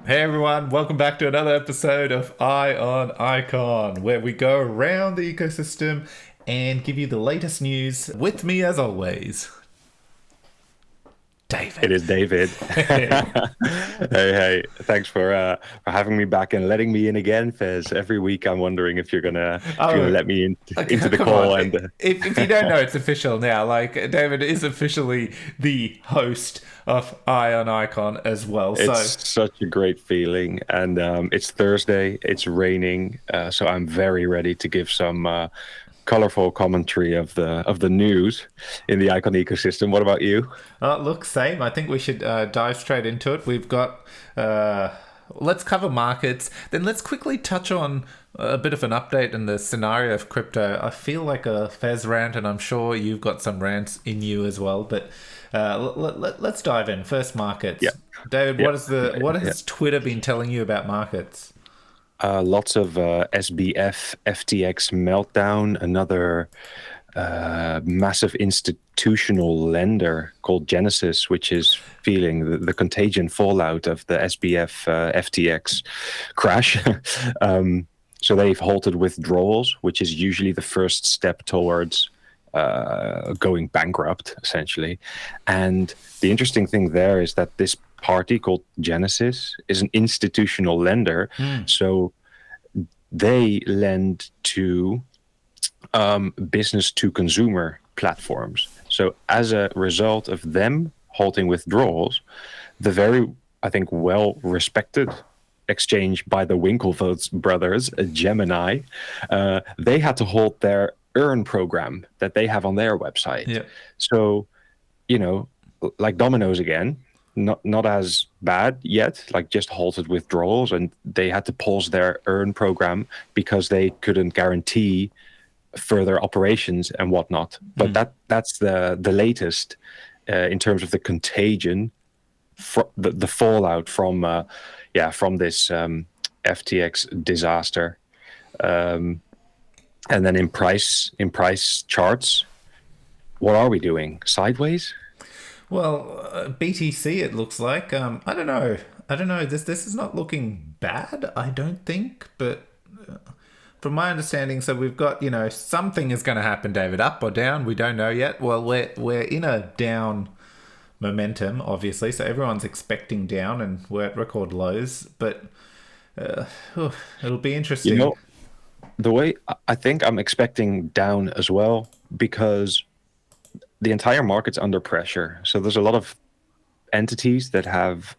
Hey everyone, welcome back to another episode of Eye on Icon, where we go around the ecosystem and give you the latest news. With me, as always, It David. is David. Hey. Hey, thanks for having me back and letting me in again, Fez. Every week I'm wondering if you're gonna Oh, let me into okay, the come on. call and If you don't know, it's official now. Like, David is officially the host of Eye on Icon as well. So, it's such a great feeling. And it's Thursday, it's raining, so I'm very ready to give some colorful commentary of the news in the Icon ecosystem. What about you? look, same. I think we should dive straight into it. We've got. Let's cover markets. Then let's quickly touch on a bit of an update in the scenario of crypto. I feel like a Fez rant, and I'm sure you've got some rants in you as well. But let's dive in. First, Yeah, markets. David, yeah, what yeah. has Twitter been telling you about markets? Lots of SBF, FTX meltdown, another massive institutional lender called Genesis, which is feeling the contagion fallout of the SBF FTX crash. So they've halted withdrawals, which is usually the first step towards going bankrupt, essentially. And the interesting thing there is that this party called Genesis is an institutional lender. Mm. So they lend to business to consumer platforms. So as a result of them halting withdrawals, the very, I think, well respected exchange by the Winklevoss brothers, Gemini, they had to halt their earn program that they have on their website. Yeah. So, you know, like Domino's again, not as bad yet, like just halted withdrawals, and they had to pause their earn program because they couldn't guarantee further operations and whatnot. But that's the latest in terms of the contagion, the fallout from this FTX disaster. And then in price charts, what are we doing? Sideways? Well, BTC, it looks like. I don't know. I don't know. This is not looking bad. I don't think, but from my understanding, so we've got, something is going to happen, David, up or down. We don't know yet. Well, we're in a down momentum, obviously, so everyone's expecting down, and we're at record lows. But uh, it'll be You interesting. know, the way I think I'm expecting down as well because the entire market's under pressure. So there's a lot of entities that have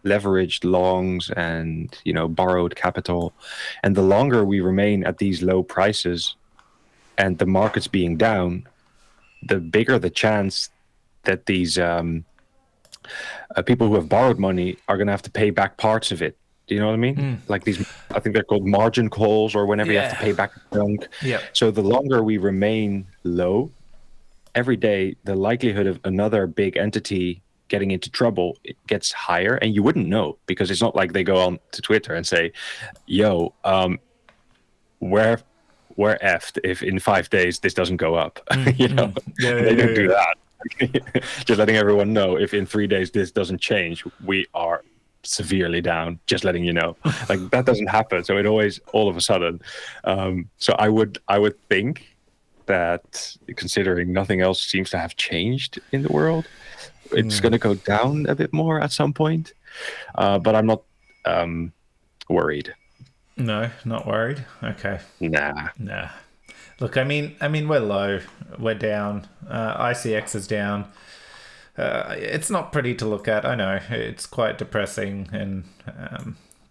leveraged longs and borrowed capital, and the longer we remain at these low prices and the market's being down, the bigger the chance that these people who have borrowed money are going to have to pay back parts of it. Do you know what I mean? Like these, I think they're called margin calls, or whenever you have to Yeah. pay back a chunk. Yep. So the longer we remain low, every day, the likelihood of another big entity getting into trouble, it gets higher, and you wouldn't know because it's not like they go on to Twitter and say, "Yo, we're we're effed if in 5 days this doesn't go up." Yeah, yeah, They yeah, don't do yeah. that. Just letting everyone know if in 3 days this doesn't change, we are severely down. Just letting you know, like that doesn't happen. So it always all of a sudden. So I would think that considering nothing else seems to have changed in the world, it's going to go down a bit more at some point. But I'm not worried. No, not worried. Okay. Nah. Nah. Look, I mean, we're low, we're down. ICX is down. It's not pretty to look at. I know it's quite depressing, and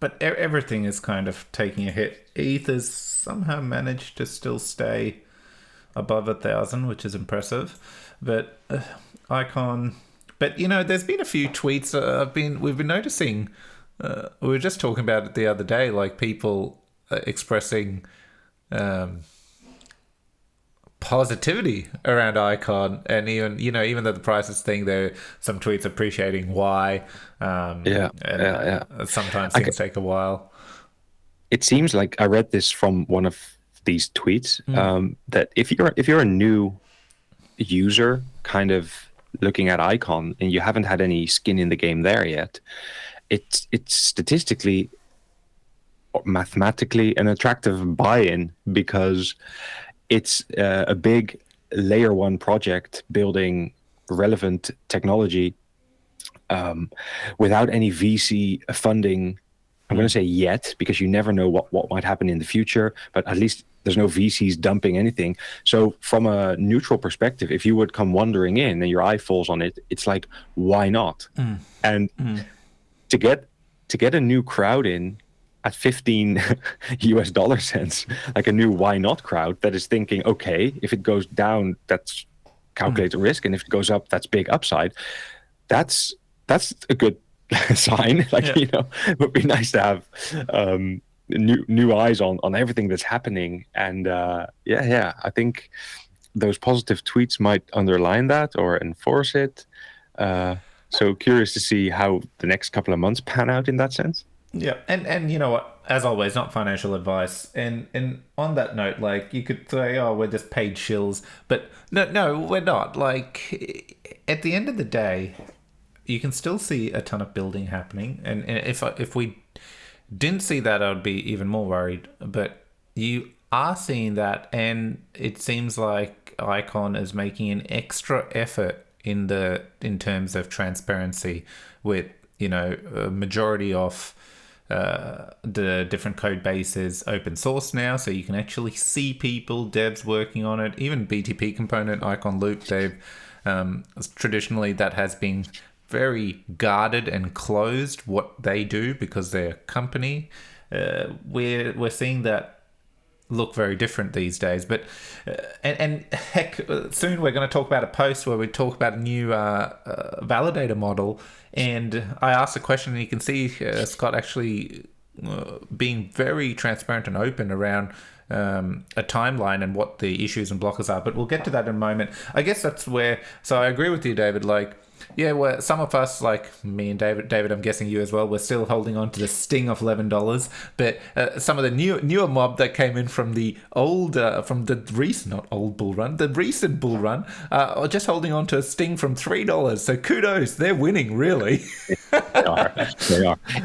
but everything is kind of taking a hit. ETH has somehow managed to still stay above 1,000, which is impressive. But Icon, but there's been a few tweets we've been noticing. We were just talking about it the other day, like people expressing positivity around Icon, and even though the price is staying there, some tweets appreciating why, Yeah. and Yeah. Yeah. sometimes I, things take a while. it seems like I read this from one of these tweets that if you're a new user, kind of looking at Icon, and you haven't had any skin in the game there yet, it's statistically or mathematically an attractive buy-in, because it's a big layer one project building relevant technology without any VC funding. I'm going to say yet, because you never know what might happen in the future, but at least there's no VCs dumping anything. So from a neutral perspective, if you would come wandering in and your eye falls on it, it's like, why not? And to get a new crowd in at 15 US dollar cents, like a new why not crowd that is thinking, okay, if it goes down, that's calculated risk, and if it goes up, that's big upside. That's a good sign. Like, you know, it would be nice to have new eyes on everything that's happening. And I think those positive tweets might underline that or enforce it. So curious to see how the next couple of months pan out in that sense. Yeah, and you know what? As always, not financial advice. And on that note, like, you could say, "Oh, we're just paid shills," but no, we're not. Like, at the end of the day, you can still see a ton of building happening. And if we didn't see that, I'd be even more worried. But you are seeing that, and it seems like Icon is making an extra effort in terms of transparency, with, you know, a majority of the different code bases open source now, so you can actually see people, devs working on it. Even BTP component, Icon Loop, they've traditionally, that has been very guarded and closed what they do because they're a company. We're seeing that look very different these days. But and heck, soon we're going to talk about a post where we talk about a new validator model. And I asked a question, and you can see Scott actually being very transparent and open around a timeline and what the issues and blockers are. But we'll get to that in a moment. I guess that's where, so I agree with you, David. Like, yeah, well, some of us, like me and David, I'm guessing you as well, we're still holding on to the sting of $11. But some of the newer mob that came in from the from the recent, not old bull run, the recent bull run, are just holding on to a sting from $3. So kudos, they're winning, really. They are.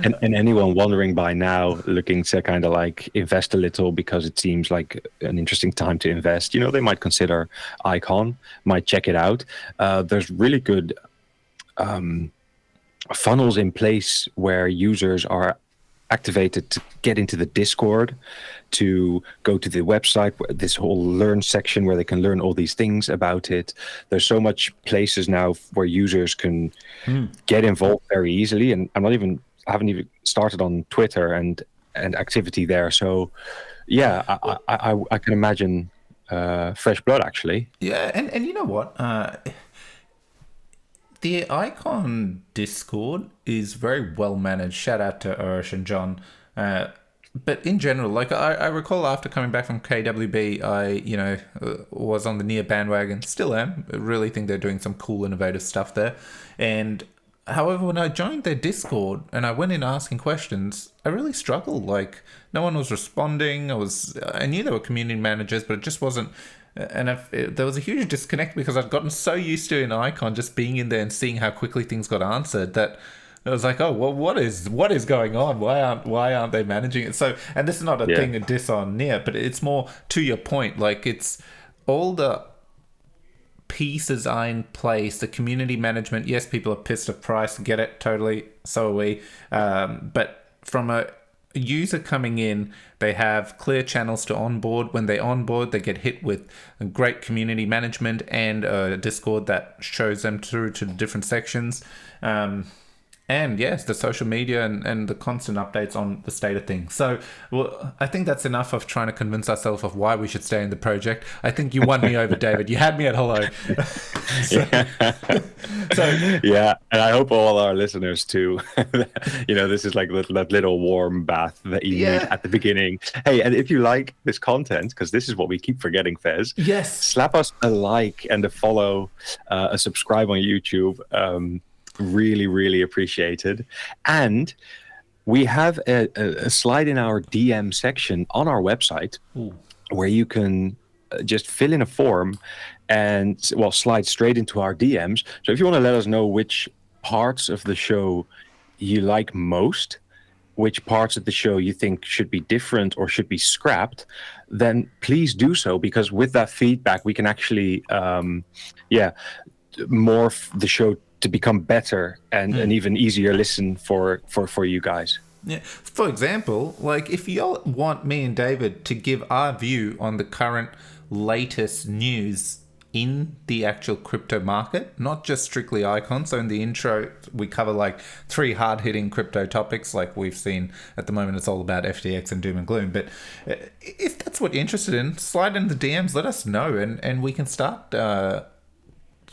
And anyone wondering by now, looking to kind of like invest a little because it seems like an interesting time to invest, you know, they might consider Icon, might check it out. There's really good funnels in place where users are activated to get into the Discord, to go to the website, this whole learn section where they can learn all these things about it. There's so much places now where users can get involved very easily, and I haven't even started on Twitter and activity there. So yeah, I can imagine fresh blood, actually. Yeah, and you know what? The Icon Discord is very well managed. Shout out to Urish and John. But in general, like, I recall after coming back from KWB, I was on the near bandwagon. Still am. I really think they're doing some cool, innovative stuff there. And however, when I joined their Discord and I went in asking questions, I really struggled. Like, no one was responding. I knew there were community managers, but it just wasn't. And there was a huge disconnect because I'd gotten so used to an Icon just being in there and seeing how quickly things got answered that I was like, oh, well, what is going on? Why aren't they managing it? So, and this is not a thing to diss on Near, but it's more to your point. Like, it's all the pieces are in place. The community management. Yes, people are pissed at price. Get it, totally. So are we. But from a user coming in, they have clear channels to onboard. When they onboard, they get hit with great community management and a Discord that shows them through to the different sections. And yes, the social media and the constant updates on the state of things. So, well, I think that's enough of trying to convince ourselves of why we should stay in the project. I think you won me over, David. You had me at hello. Yeah, and I hope all our listeners too. This is like that little warm bath that you need at the beginning. Hey, and if you like this content, because this is what we keep forgetting, Fez. Yes. Slap us a like and a follow, a subscribe on YouTube. Really, really appreciated. And we have a slide in our DM section on our website where you can just fill in a form and, slide straight into our DMs. So if you want to let us know which parts of the show you like most, which parts of the show you think should be different or should be scrapped, then please do so, because with that feedback we can actually morph the show to become better and an even easier listen for you guys. Yeah. For example, like if you want me and David to give our view on the current latest news in the actual crypto market, not just strictly icons. So in the intro, we cover like 3 hard-hitting crypto topics. Like we've seen at the moment, it's all about FTX and doom and gloom. But if that's what you're interested in, slide in the DMs, let us know, and we can start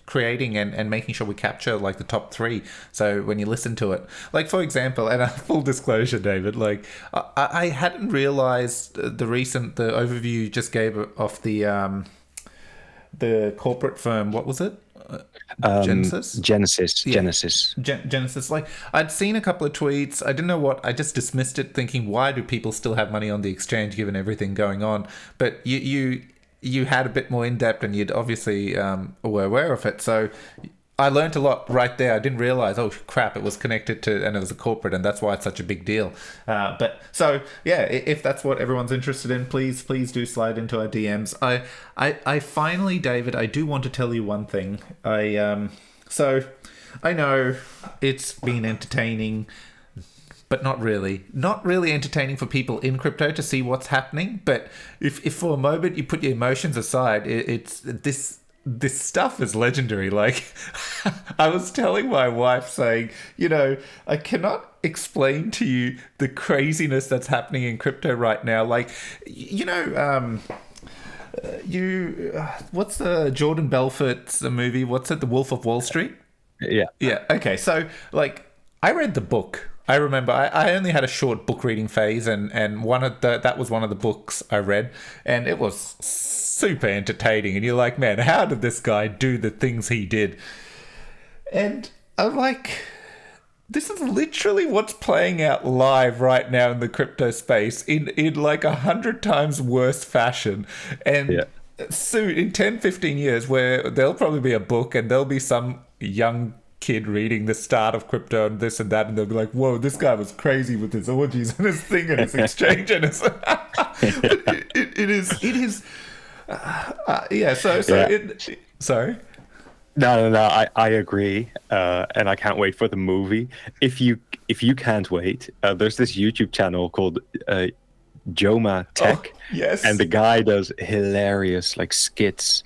creating and making sure we capture like the top 3. So when you listen to it, like for example, and a full disclosure, David, like I hadn't realized the overview you just gave of the corporate firm. What was it? Genesis. Genesis. Like I'd seen a couple of tweets. I didn't know what. I just dismissed it, thinking, why do people still have money on the exchange given everything going on? But you had a bit more in depth, and you'd obviously were aware of it. So I learned a lot right there. I didn't realize, oh crap, it was connected to, and it was a corporate, and that's why it's such a big deal. But so yeah, if that's what everyone's interested in, please do slide into our DMs. I finally, David, I do want to tell you one thing. So I know it's been entertaining, but not really entertaining for people in crypto to see what's happening. But if for a moment you put your emotions aside, it's this stuff is legendary. Like I was telling my wife, saying, I cannot explain to you the craziness that's happening in crypto right now. Like, what's the Jordan Belfort's movie? What's it? The Wolf of Wall Street? Yeah. Yeah. Okay. So like I read the book. I remember I only had a short book reading phase, and that was one of the books I read, and it was super entertaining. And you're like, man, how did this guy do the things he did? And I'm like, this is literally what's playing out live right now in the crypto space in like 100 times worse fashion. And soon, in 10, 15 years, where there'll probably be a book and there'll be some young kid reading the start of crypto and this and that, and they'll be like, whoa, this guy was crazy with his orgies and his thing and his exchange and his it is sorry. No, I agree, and I can't wait for the movie. If you can't wait, there's this YouTube channel called Joma Tech. Oh, yes. And the guy does hilarious like skits.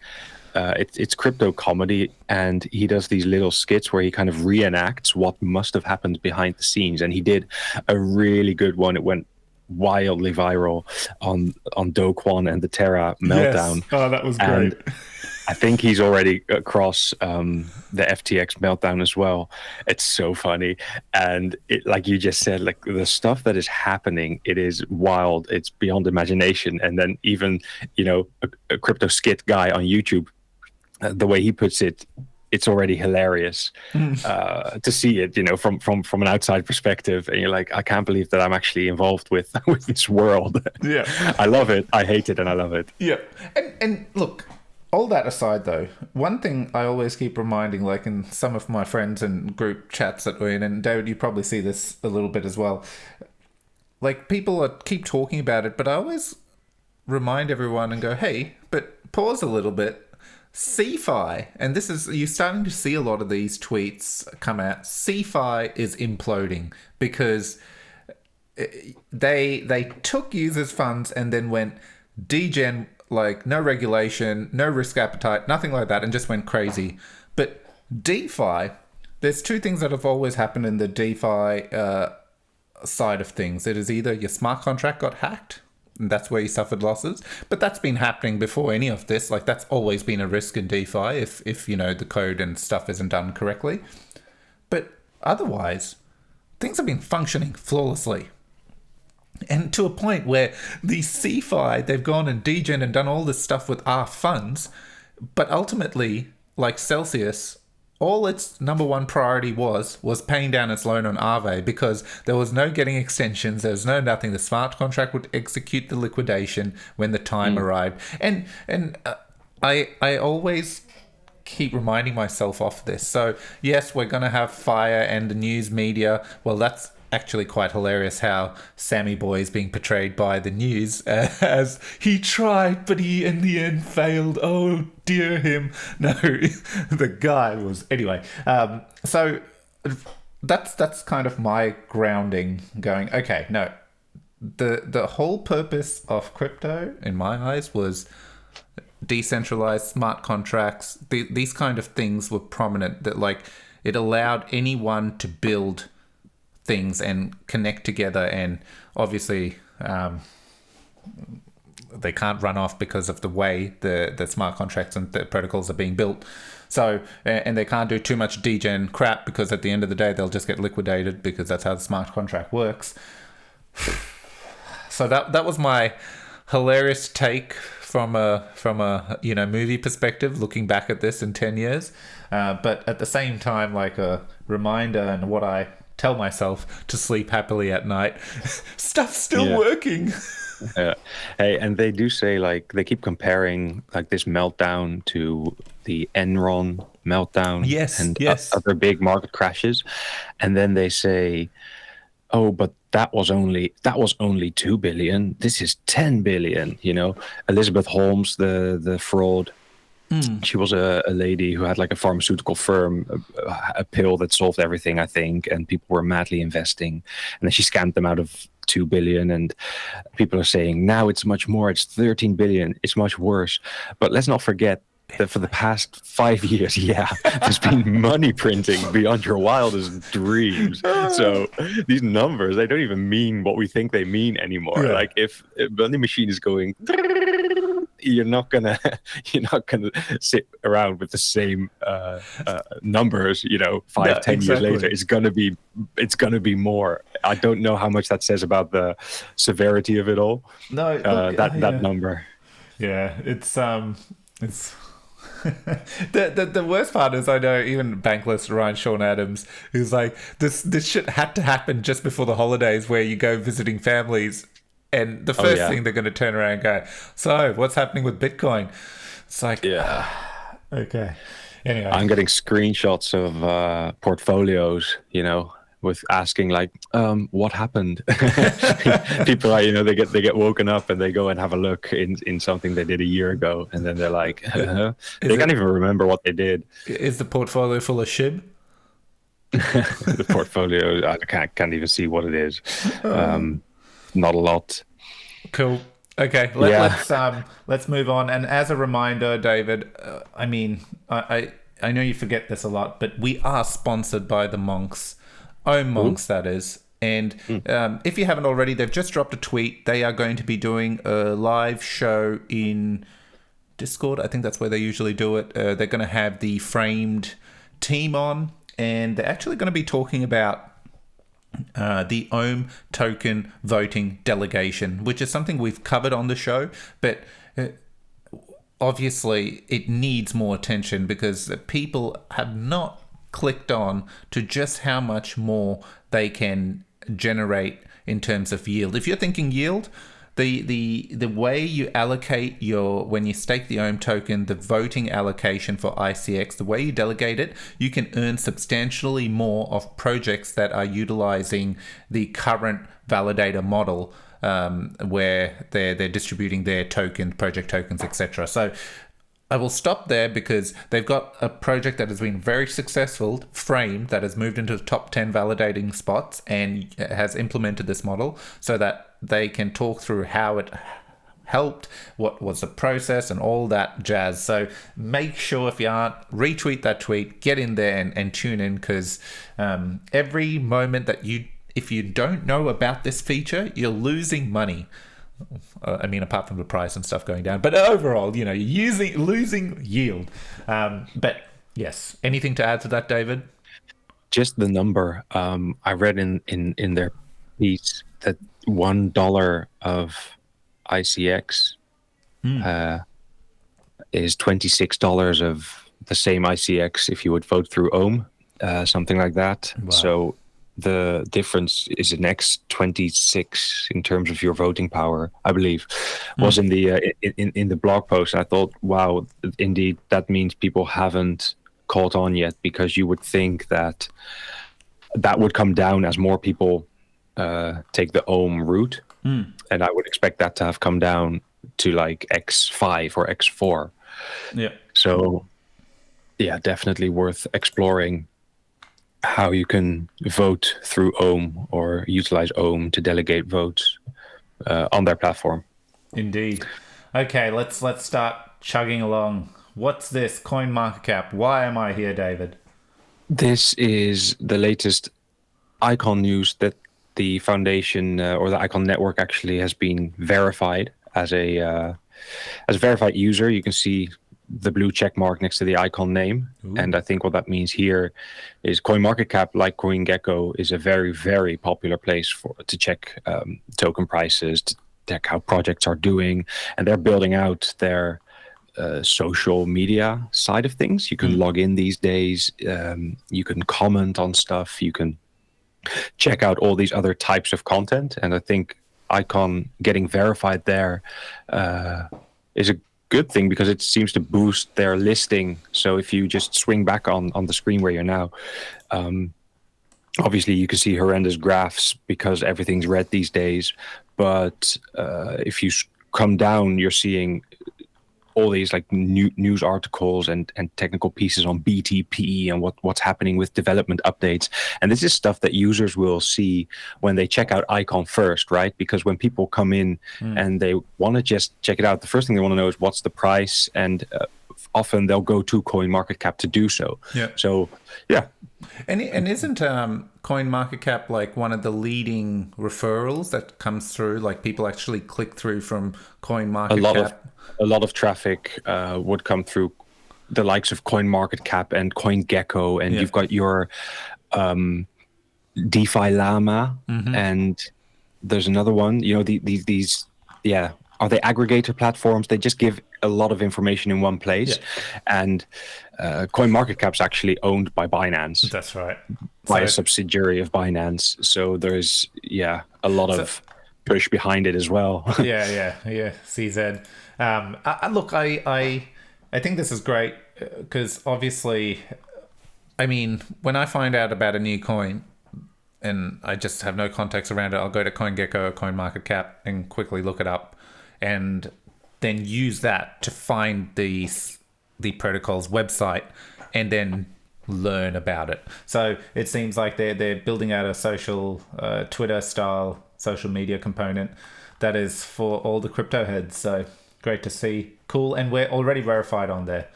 It's crypto comedy, and he does these little skits where he kind of reenacts what must have happened behind the scenes. And he did a really good one. It went wildly viral on Do Kwon and the Terra meltdown. Yes. Oh, that was great. And I think he's already across the FTX meltdown as well. It's so funny. And it, like you just said, like the stuff that is happening, it is wild. It's beyond imagination. And then even, a crypto skit guy on YouTube, the way he puts it, it's already hilarious to see it, from an outside perspective. And you're like, I can't believe that I'm actually involved with this world. Yeah. I love it. I hate it. And I love it. Yeah. And look, all that aside, though, one thing I always keep reminding, like in some of my friends and group chats that we're in, and David, you probably see this a little bit as well, like people keep talking about it, but I always remind everyone and go, hey, but pause a little bit. CeFi, and this is, you're starting to see a lot of these tweets come out. CeFi is imploding because they took users' funds and then went degen, like no regulation, no risk appetite, nothing like that, and just went crazy. But DeFi, there's 2 things that have always happened in the DeFi side of things. It is either your smart contract got hacked, and that's where you suffered losses. But that's been happening before any of this. Like that's always been a risk in DeFi if the code and stuff isn't done correctly. But otherwise, things have been functioning flawlessly. And to a point where the CeFi, they've gone and degen and done all this stuff with our funds. But ultimately, like Celsius, all its number one priority was paying down its loan on Aave, because there was no getting extensions, there was no nothing. The smart contract would execute the liquidation when the time arrived. And I always keep reminding myself of this. So yes, we're going to have fire and the news media. Well, that's actually quite hilarious how Sammy Boy is being portrayed by the news as he tried, but he in the end failed. Oh dear him. No, the guy was anyway. So that's kind of my grounding. Going, okay, no, the whole purpose of crypto, in my eyes, was decentralized smart contracts. These kind of things were prominent. That like it allowed anyone to build things and connect together, and obviously they can't run off because of the way the smart contracts and the protocols are being built. So, and they can't do too much degen crap because at the end of the day they'll just get liquidated, because that's how the smart contract works. So that was my hilarious take from a movie perspective, looking back at this in 10 years, but at the same time, like a reminder and what I tell myself to sleep happily at night. Stuff's still working. Yeah. Hey, and they do say, like, they keep comparing like this meltdown to the Enron meltdown, yes, other big market crashes, and then they say, oh, but that was only 2 billion. This is 10 billion. You know, Elizabeth Holmes, the fraud. She was a lady who had like a pharmaceutical firm, a pill that solved everything, I think, and people were madly investing. And then she scammed them out of 2 billion. And people are saying now it's much more. It's 13 billion. It's much worse. But let's not forget that for the past 5 years, there's been money printing beyond your wildest dreams. So these numbers, they don't even mean what we think they mean anymore. Yeah. Like if a money machine is going, you're not gonna sit around with the same numbers, 5-10 years later. It's gonna be more. I don't know how much that says about the severity of it all. No, that number. Yeah, it's the worst part is, I know even Bankless Ryan Sean Adams, who's like, this shit had to happen just before the holidays, where you go visiting families, and the first thing they're going to turn around and go, so what's happening with Bitcoin? It's like, okay. Anyway, I'm getting screenshots of portfolios, with asking like, what happened? People are, they get woken up and they go and have a look in something they did a year ago, and then they're like, they can't even remember what they did. Is the portfolio full of shib? The portfolio, I can't even see what it is. Not a lot. Cool. Okay, let's move on. And as a reminder, David, I mean, I know you forget this a lot, but we are sponsored by the Monks. Monks, that is. And if you haven't already, they've just dropped a tweet. They are going to be doing a live show in Discord. I think that's where they usually do it. They're going to have the Framed team on, and they're actually going to be talking about the Ohm token voting delegation, which is something we've covered on the show, but obviously it needs more attention because people have not clicked on to just how much more they can generate in terms of yield. If you're thinking yield, the way you allocate when you stake the Ohm token, the voting allocation for ICX, the way you delegate it, you can earn substantially more of projects that are utilizing the current validator model, where they're distributing their tokens, project tokens, etc. So I will stop there because they've got a project that has been very successful, Frame, that has moved into the top 10 validating spots and has implemented this model so that they can talk through how it helped, what was the process, and all that jazz. So make sure, if you aren't, retweet that tweet, get in there and tune in, because every moment that if you don't know about this feature, you're losing money. I mean, apart from the price and stuff going down, but overall, you're losing yield. But yes, anything to add to that, David? Just the number. I read in their piece that $1 of ICX is $26 of the same ICX if you would vote through Ohm, something like that. Wow. So the difference is an X26 in terms of your voting power, I believe, was in the blog post. I thought, wow, indeed, that means people haven't caught on yet, because you would think that would come down as more people take the ohm route, and I would expect that to have come down to like X5 or X4. Yeah. So, yeah, definitely worth exploring how you can vote through ohm or utilize ohm to delegate votes on their platform. Indeed. Okay, let's start chugging along. What's this CoinMarketCap? Why am I here, David? This is the latest Icon news that the foundation or the Icon network actually has been verified as a verified user. You can see the blue check mark next to the Icon name. Ooh. And I think what that means here is CoinMarketCap, like CoinGecko, is a very, very popular place to check token prices, to check how projects are doing, and they're building out their social media side of things. You can log in these days. You can comment on stuff. You can check out all these other types of content. And I think Icon getting verified there is a good thing, because it seems to boost their listing. So if you just swing back on the screen where you're now, obviously you can see horrendous graphs because everything's red these days. But if you come down, you're seeing all these like news articles and technical pieces on BTP and what's happening with development updates. And this is stuff that users will see when they check out Icon first, right? Because when people come in and they want to just check it out, the first thing they want to know is what's the price, and often they'll go to CoinMarketCap to do so. Yeah. So, yeah. And isn't CoinMarketCap like one of the leading referrals that comes through? Like people actually click through from CoinMarketCap. A lot of traffic would come through the likes of CoinMarketCap and CoinGecko, and you've got your DeFi Llama, and there's another one. You know, these are they aggregator platforms? They just give a lot of information in one place, and CoinMarketCap's actually owned by Binance. That's right, by a subsidiary of Binance. So there's a lot of push behind it as well. CZ. Look, I think this is great because obviously, I mean, when I find out about a new coin and I just have no context around it, I'll go to CoinGecko or CoinMarketCap and quickly look it up, and then use that to find the protocol's website and then learn about it. So it seems like they're building out a social Twitter style social media component that is for all the crypto heads. So great to see. Cool. And we're already verified on there.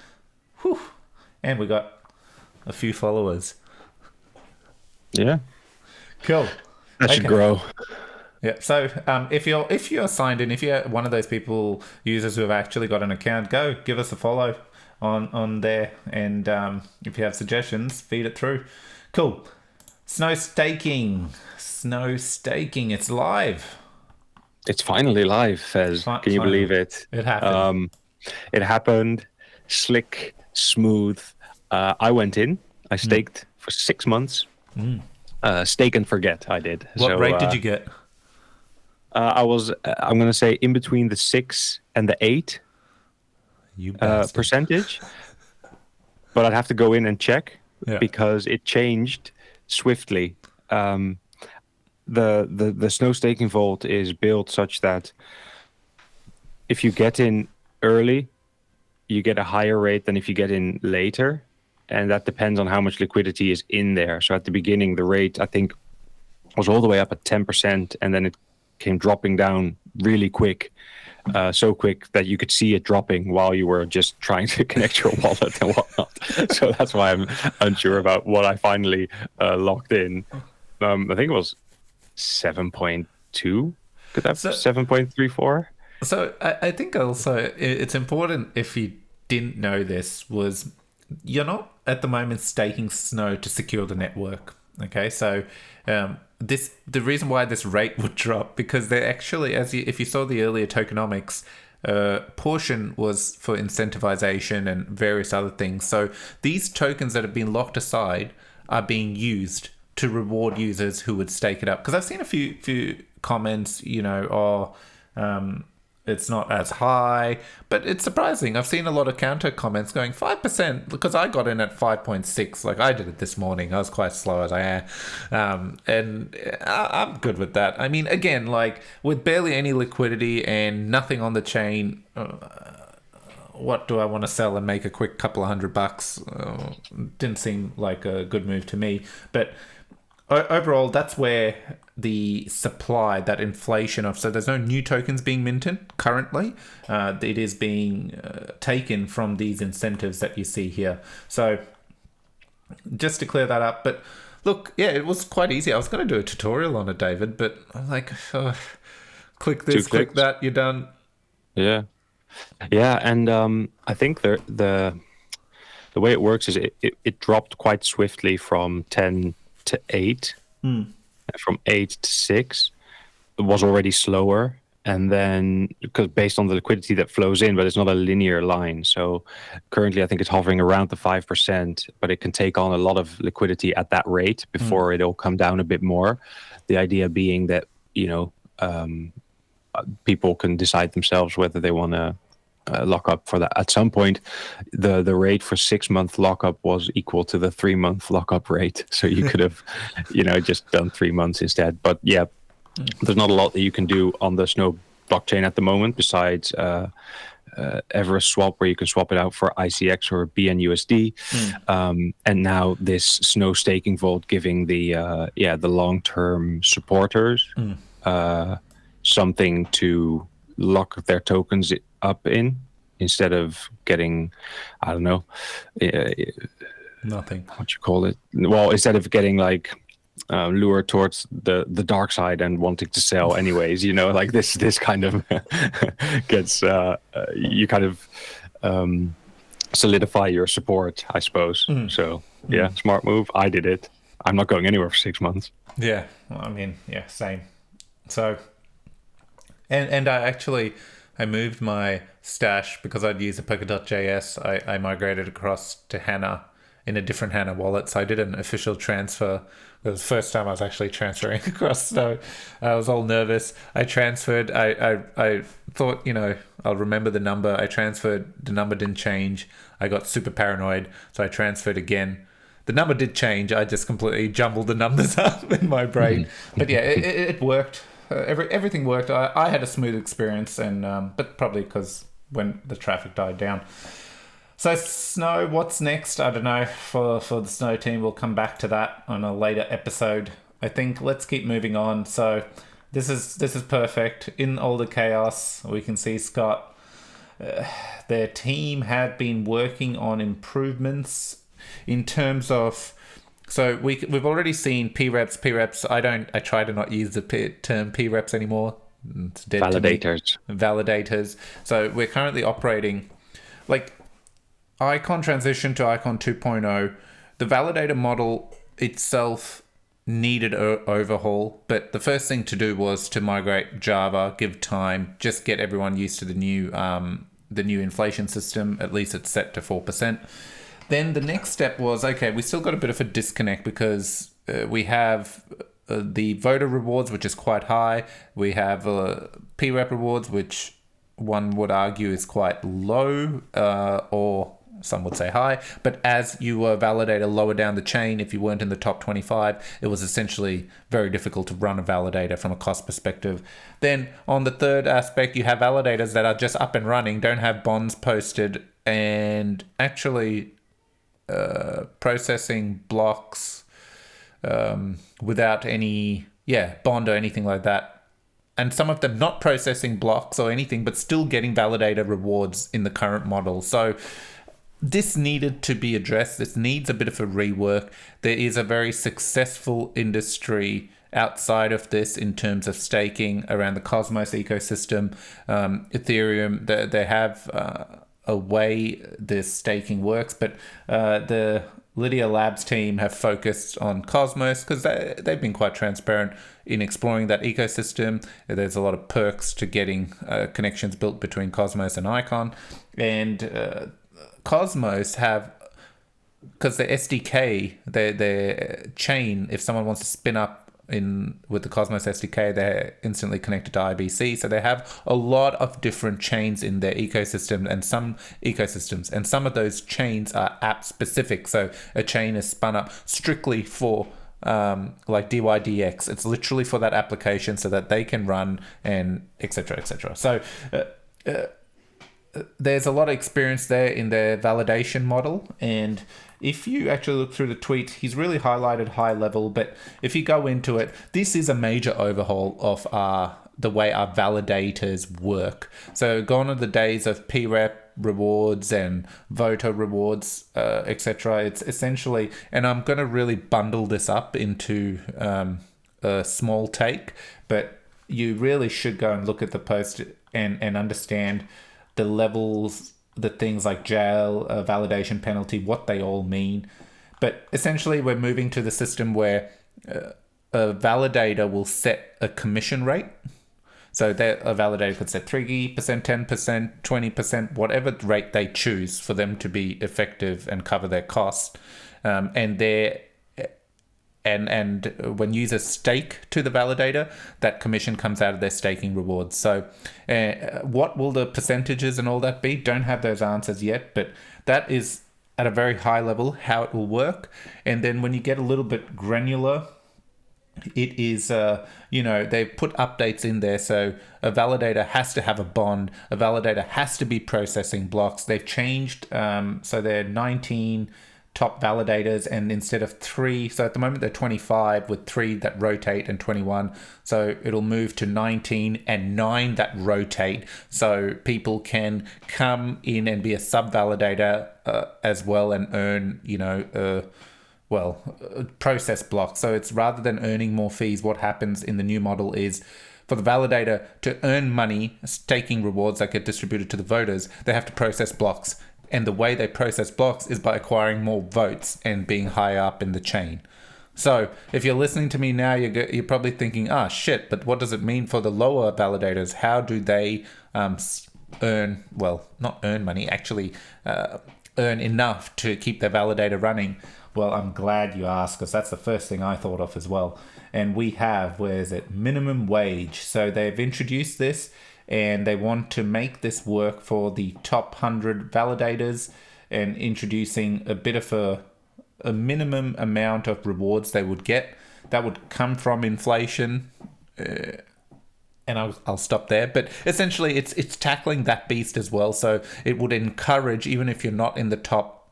Whew. And we got a few followers. Yeah. Cool. That should grow. Yeah. So if you're signed in, if you're one of those users who have actually got an account, go give us a follow on there. And if you have suggestions, feed it through. Cool. Snow staking. It's live. It's finally live, Fez. Can you believe it? It happened. It happened. Slick, smooth. I went in. I staked for 6 months. Stake and forget, I did. What rate did you get? I was, I'm going to say, in between the 6 and the 8 percentage. But I'd have to go in and check because it changed swiftly. The snow staking vault is built such that if you get in early, you get a higher rate than if you get in later, and that depends on how much liquidity is in there. So at the beginning, the rate I think was all the way up at 10%, and then it came dropping down really quick, so quick that you could see it dropping while you were just trying to connect your wallet and whatnot. So that's why I'm unsure about what I finally locked in. I think it was 7.2. Could that 7.34? So I think also it's important, if you didn't know this, was you're not at the moment staking snow to secure the network. Okay, so the reason why this rate would drop, because they're actually, if you saw the earlier tokenomics, portion was for incentivization and various other things. So these tokens that have been locked aside are being used to reward users who would stake it up. Because I've seen a few comments, it's not as high, but it's surprising. I've seen a lot of counter comments going 5% because I got in at 5.6. Like I did it this morning. I was quite slow as I am. And I'm good with that. I mean, again, like with barely any liquidity and nothing on the chain, what do I want to sell and make a quick couple of $100? Didn't seem like a good move to me. But overall, that's where the supply, that inflation of, so there's no new tokens being minted currently. It is being taken from these incentives that you see here. So just to clear that up. But look, yeah, it was quite easy. I was going to do a tutorial on it, David, but I'm like, click this, click that, you're done. Yeah. Yeah, and I think the way it works is it dropped quite swiftly from 10 to 8. From 8 to 6. It was already slower, and then because based on the liquidity that flows in, but it's not a linear line. So currently I think it's hovering around the 5%, but it can take on a lot of liquidity at that rate before it'll come down a bit more. The idea being that people can decide themselves whether they want to lock up for that. At some point, the rate for 6-month lockup was equal to the 3-month lockup rate. So you could have, just done 3 months instead. But yeah, there's not a lot that you can do on the Snow blockchain at the moment besides Everest swap, where you can swap it out for ICX or BNUSD. And now this Snow staking vault giving the long-term supporters something to lock their tokens up in instead of getting, I don't know, nothing. What you call it? Well, instead of getting like lured towards the dark side and wanting to sell anyways, like this kind of gets you kind of solidify your support, I suppose. So yeah, smart move. I did it. I'm not going anywhere for 6 months. Yeah, well, I mean, yeah, same. So. And I moved my stash because I'd use a Polka.js. I migrated across to Hana in a different Hana wallet. So I did an official transfer. It was the first time I was actually transferring across. So I was all nervous. I transferred. I thought, I'll remember the number. I transferred. The number didn't change. I got super paranoid. So I transferred again. The number did change. I just completely jumbled the numbers up in my brain. But yeah, it worked. Everything worked. I had a smooth experience, and but probably because when the traffic died down. So Snow, what's next? I don't know. For the Snow team, we'll come back to that on a later episode. I think let's keep moving on. So this is perfect. In all the chaos, we can see Scott. Their team had been working on improvements in terms of. So we've already seen P-reps. I try to not use the term P-reps anymore. It's dead Validators. To me. Validators. So we're currently operating like Icon transition to Icon 2.0. The validator model itself needed an overhaul, but the first thing to do was to migrate Java, give time, just get everyone used to the new inflation system. At least it's set to 4%. Then the next step was, okay, we still got a bit of a disconnect because we have the voter rewards, which is quite high. We have P-rep rewards, which one would argue is quite low, or some would say high. But as you were validator lower down the chain, if you weren't in the top 25, it was essentially very difficult to run a validator from a cost perspective. Then on the third aspect, you have validators that are just up and running, don't have bonds posted, and actually processing blocks without any bond or anything like that, and some of them not processing blocks or anything but still getting validator rewards in the current model. So this needed to be addressed. This needs a bit of a rework. There is a very successful industry outside of this in terms of staking around the Cosmos ecosystem. Ethereum, they have a way this staking works, but the Lydia Labs team have focused on Cosmos because they've been quite transparent in exploring that ecosystem. There's a lot of perks to getting connections built between Cosmos and Icon, and Cosmos have because the SDK, their chain, if someone wants to spin up with the Cosmos SDK, they're instantly connected to IBC. So they have a lot of different chains in their ecosystem, and some of those chains are app specific. So a chain is spun up strictly for like DYDX. It's literally for that application so that they can run and etc. etc. So there's a lot of experience there in their validation model, and if you actually look through the tweet, he's really highlighted high level, but if you go into it, this is a major overhaul of the way our validators work. So gone are the days of PREP rewards and voter rewards, etc. It's essentially, and I'm going to really bundle this up into a small take, but you really should go and look at the post and understand the levels, the things like jail, validation penalty, what they all mean. But essentially, we're moving to the system where a validator will set a commission rate. So that a validator could set 3%, 10%, 20%, whatever rate they choose for them to be effective and cover their costs. And when users stake to the validator, that commission comes out of their staking rewards. So what will the percentages and all that be? Don't have those answers yet, but that is at a very high level how it will work. And then when you get a little bit granular, it is, they put updates in there. So a validator has to have a bond. A validator has to be processing blocks. They've changed, so they're 19 top validators, and instead of 3, so at the moment they're 25 with 3 that rotate and 21, so it'll move to 19 and 9 that rotate, so people can come in and be a sub validator as well and earn process blocks. So it's rather than earning more fees, what happens in the new model is for the validator to earn money, staking rewards that get distributed to the voters, they have to process blocks. And the way they process blocks is by acquiring more votes and being higher up in the chain. So if you're listening to me now, you're probably thinking, shit, but what does it mean for the lower validators? How do they earn enough to keep their validator running? Well, I'm glad you asked, because that's the first thing I thought of as well. And we have, minimum wage. So they've introduced this, and they want to make this work for the top 100 validators, and introducing a bit of a minimum amount of rewards they would get. That would come from inflation. And I'll stop there. But essentially, it's tackling that beast as well. So it would encourage, even if you're not in the top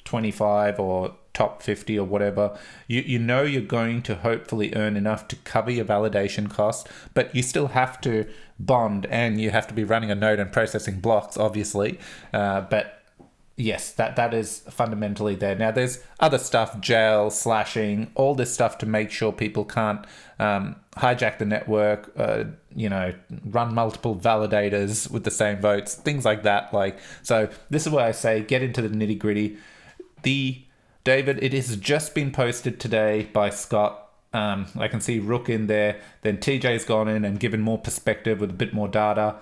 25 or top 50 or whatever, you're going to hopefully earn enough to cover your validation cost, but you still have to bond and you have to be running a node and processing blocks, obviously. But yes, that is fundamentally there. Now there's other stuff, jail, slashing, all this stuff to make sure people can't hijack the network, run multiple validators with the same votes, things like that. So this is where I say get into the nitty gritty. David, it has just been posted today by Scott. I can see Rook in there. Then TJ's gone in and given more perspective with a bit more data.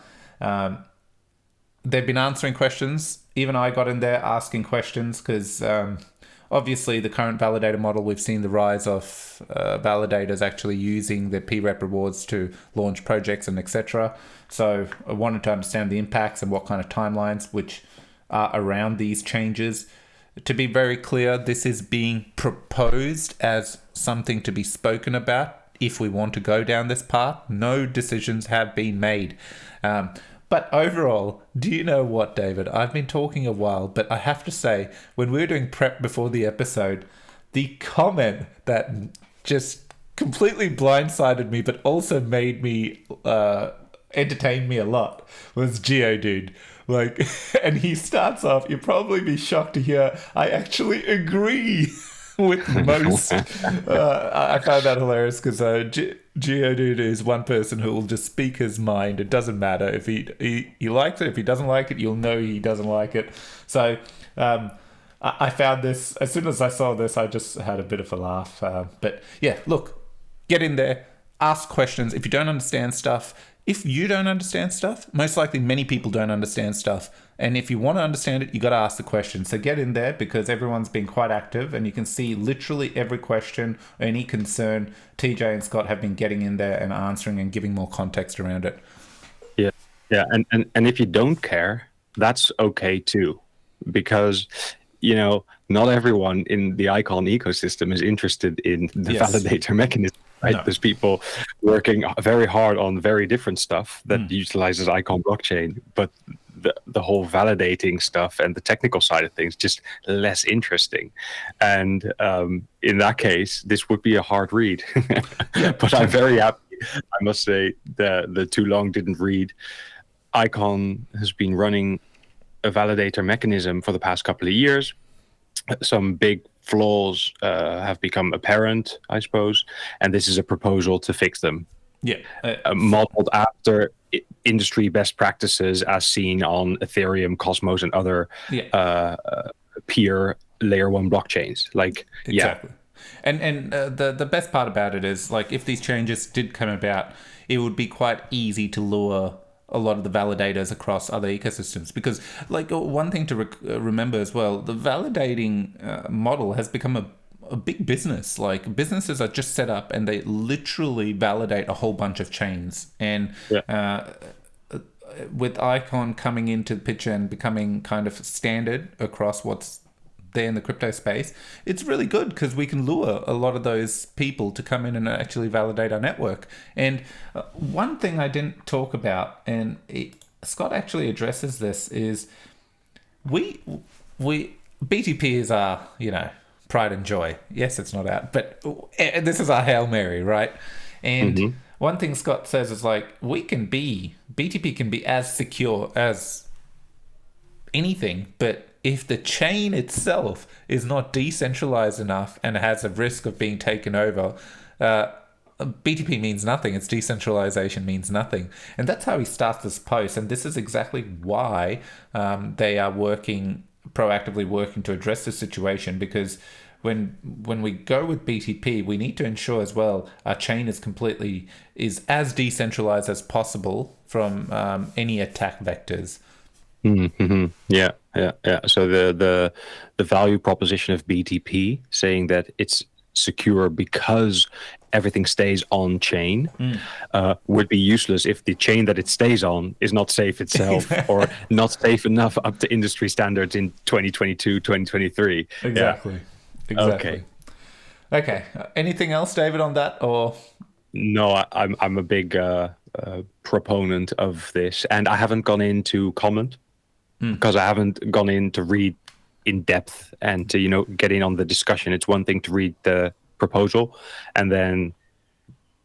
They've been answering questions. Even I got in there asking questions because obviously the current validator model, we've seen the rise of validators actually using their PREP rewards to launch projects and etc. So I wanted to understand the impacts and what kind of timelines which are around these changes. To be very clear, this is being proposed as something to be spoken about if we want to go down this path. No decisions have been made. But overall, do you know what, David? I've been talking a while, but I have to say, when we were doing prep before the episode, the comment that just completely blindsided me, but also made me entertain me a lot was Geodude. And he starts off, you'll probably be shocked to hear, I actually agree with most. I found that hilarious because Geodude is one person who will just speak his mind. It doesn't matter if he likes it. If he doesn't like it, you'll know he doesn't like it. So I found this, as soon as I saw this, I just had a bit of a laugh. But yeah, look, get in there, ask questions. If you don't understand stuff, if you don't understand stuff, most likely many people don't understand stuff. And if you want to understand it, you got to ask the question. So get in there, because everyone's been quite active, and you can see literally every question, any concern. TJ and Scott have been getting in there and answering and giving more context around it. Yeah, yeah, and if you don't care, that's okay too, because not everyone in the Icon ecosystem is interested in the validator mechanism. Right? No. There's people working very hard on very different stuff that utilizes Icon blockchain, but the whole validating stuff and the technical side of things just less interesting. And in that case, this would be a hard read. But I'm very happy. I must say the too long didn't read. Icon has been running a validator mechanism for the past couple of years. Some big flaws have become apparent, I suppose, and this is a proposal to fix them. Yeah, modeled after industry best practices as seen on Ethereum, Cosmos, and other peer layer 1 blockchains. Exactly. And the best part about it is, if these changes did come about, it would be quite easy to lure a lot of the validators across other ecosystems, because one thing to remember as well, the validating model has become a big business. Businesses are just set up and they literally validate a whole bunch of chains, and with Icon coming into the picture and becoming kind of standard across what's there in the crypto space, it's really good because we can lure a lot of those people to come in and actually validate our network. And one thing I didn't talk about, and Scott actually addresses this, is we BTP is our pride and joy. Yes, it's not out, but this is our Hail Mary, right? And one thing Scott says is BTP can be as secure as anything, but if the chain itself is not decentralized enough and has a risk of being taken over, BTP means nothing. Its decentralization means nothing. And that's how he starts this post. And this is exactly why they are proactively working to address this situation, because when we go with BTP, we need to ensure as well our chain is as decentralized as possible from any attack vectors. Mm-hmm. Yeah. So the value proposition of BTP, saying that it's secure because everything stays on chain, would be useless if the chain that it stays on is not safe itself or not safe enough up to industry standards in 2022, 2023. Exactly. Okay. Anything else, David, on that, or? No, I'm a big proponent of this, and I haven't gone in to comment. Because I haven't gone in to read in depth and to get in on the discussion. It's one thing to read the proposal and then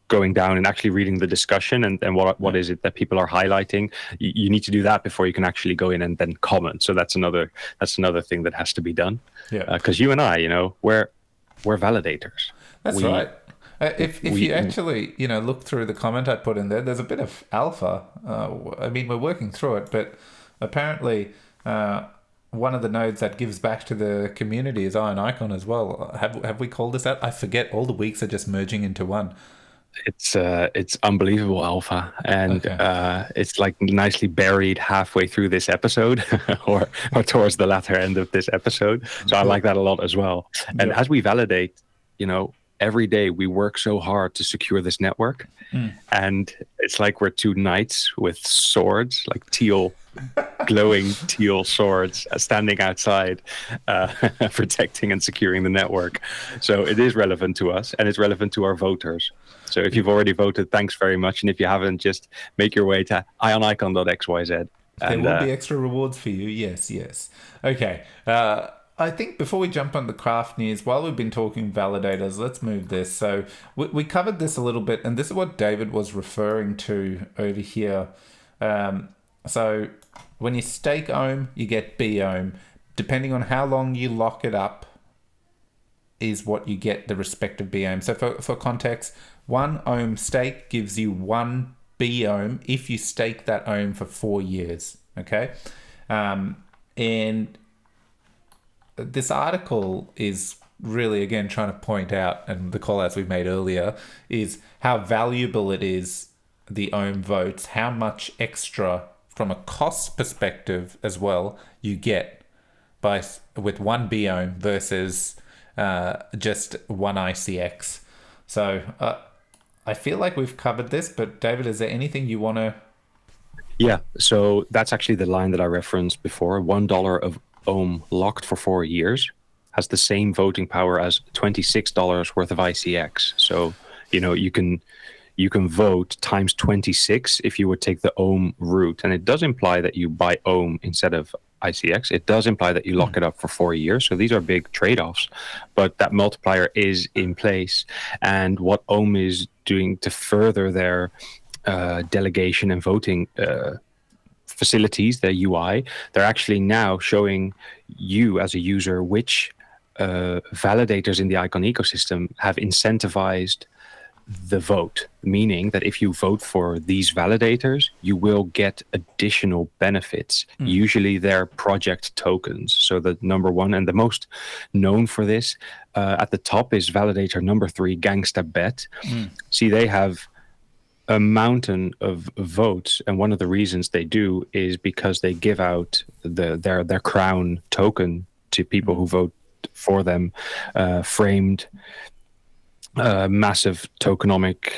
going down and actually reading the discussion and what is it that people are highlighting. You need to do that before you can actually go in and then comment. So that's another thing that has to be done. Because you and I, we're validators. That's right. If you actually look through the comment I put in there, there's a bit of alpha. We're working through it, but apparently, one of the nodes that gives back to the community is Iron Icon as well. Have we called this out? I forget. All the weeks are just merging into one. It's unbelievable alpha, and it's nicely buried halfway through this episode, or towards the latter end of this episode. So I like that a lot as well. And as we validate, every day we work so hard to secure this network, and it's like we're two knights with swords, glowing teal swords, standing outside, protecting and securing the network. So it is relevant to us, and it's relevant to our voters. So if you've already voted, thanks very much. And if you haven't, just make your way to ionicon.xyz. There will be extra rewards for you. Yes. Okay. I think before we jump on the craft news, while we've been talking validators, let's move this. So we covered this a little bit, and this is what David was referring to over here. So when you stake ohm, you get B ohm. Depending on how long you lock it up is what you get the respective B ohm. So for context, 1 ohm stake gives you 1 B ohm if you stake that ohm for 4 years. Okay? And this article is really, again, trying to point out, and the call-outs we made earlier, is how valuable it is, the ohm votes, how much extra from a cost perspective as well you get with one BOM versus just one ICX. So I feel like we've covered this, but David, is there anything you want to? Yeah, so that's actually the line that I referenced before. $1 of ohm locked for 4 years has the same voting power as $26 worth of ICX. So, you can vote times 26 if you would take the ohm route. And it does imply that you buy ohm instead of ICX. It does imply that you lock it up for 4 years. So these are big trade-offs, but that multiplier is in place. And what ohm is doing to further their delegation and voting facilities, their UI, they're actually now showing you as a user which validators in the Icon ecosystem have incentivized the vote, meaning that if you vote for these validators, you will get additional benefits. Usually they're project tokens. So the number one and the most known for this at the top is validator number 3, GangstaBet. See, they have a mountain of votes, and one of the reasons they do is because they give out their crown token to people who vote for them, framed massive tokenomic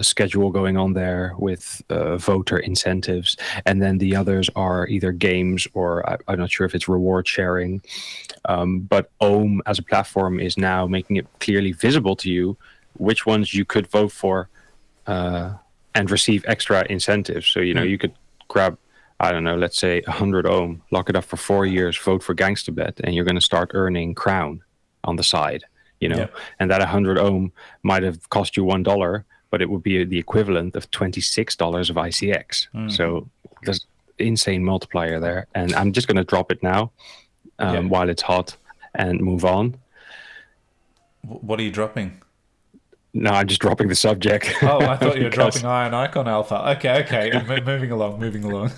schedule going on there with voter incentives, and then the others are either games or I'm not sure if it's reward sharing, but ohm as a platform is now making it clearly visible to you which ones you could vote for and receive extra incentives. So you could grab, I don't know, let's say 100 ohm, lock it up for 4 years, vote for GangstaBet, and you're going to start earning crown on the side. And that 100 ohm might have cost you $1, but it would be the equivalent of $26 of ICX. So there's insane multiplier there. And I'm just going to drop it now while it's hot and move on. What are you dropping? No, I'm just dropping the subject. Oh, I thought you were dropping Iron Icon Alpha. Okay. moving along.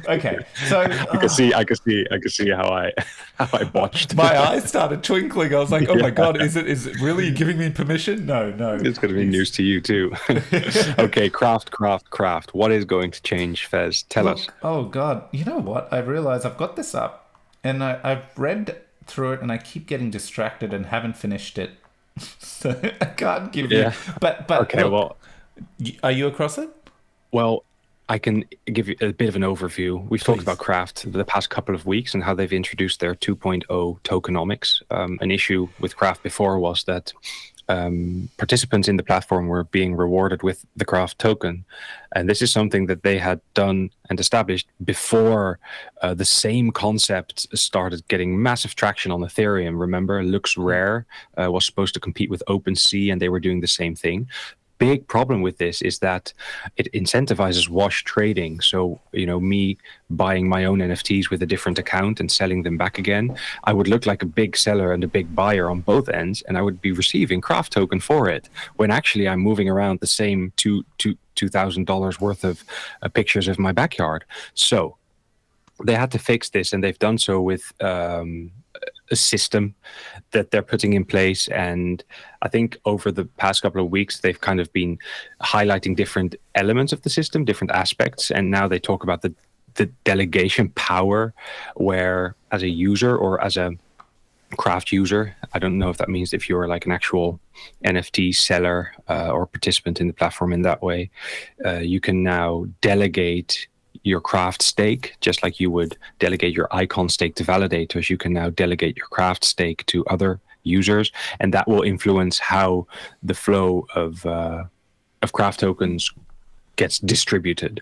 Okay, so I can see how I botched. My eyes started twinkling. I was like, "Oh my god, is it really giving me permission?" No. It's going to be news to you too. Okay, craft. What is going to change, Fez? Tell us. Oh god, you know what? I realize I've got this up, and I've read through it, and I keep getting distracted and haven't finished it. So I can't give you. But okay, look, are you across it? Well, I can give you a bit of an overview. We've talked about Craft the past couple of weeks and how they've introduced their 2.0 tokenomics. An issue with Craft before was that participants in the platform were being rewarded with the Craft token. And this is something that they had done and established before the same concept started getting massive traction on Ethereum. Remember, Lux Rare was supposed to compete with OpenSea, and they were doing the same thing. Big problem with this is that it incentivizes wash trading. So, me buying my own NFTs with a different account and selling them back again, I would look like a big seller and a big buyer on both ends, and I would be receiving Craft token for it, when actually I'm moving around the same $2,000 worth of pictures of my backyard. So they had to fix this, and they've done so with a system that they're putting in place. And I think over the past couple of weeks, they've kind of been highlighting different elements of the system, different aspects. And now they talk about the delegation power, where as a user or as a Craft user, I don't know if that means if you're like an actual NFT seller or participant in the platform in that way, you can now delegate your Craft stake, just like you would delegate your Icon stake to validators. You can now delegate your Craft stake to other users, and that will influence how the flow of Craft tokens gets distributed.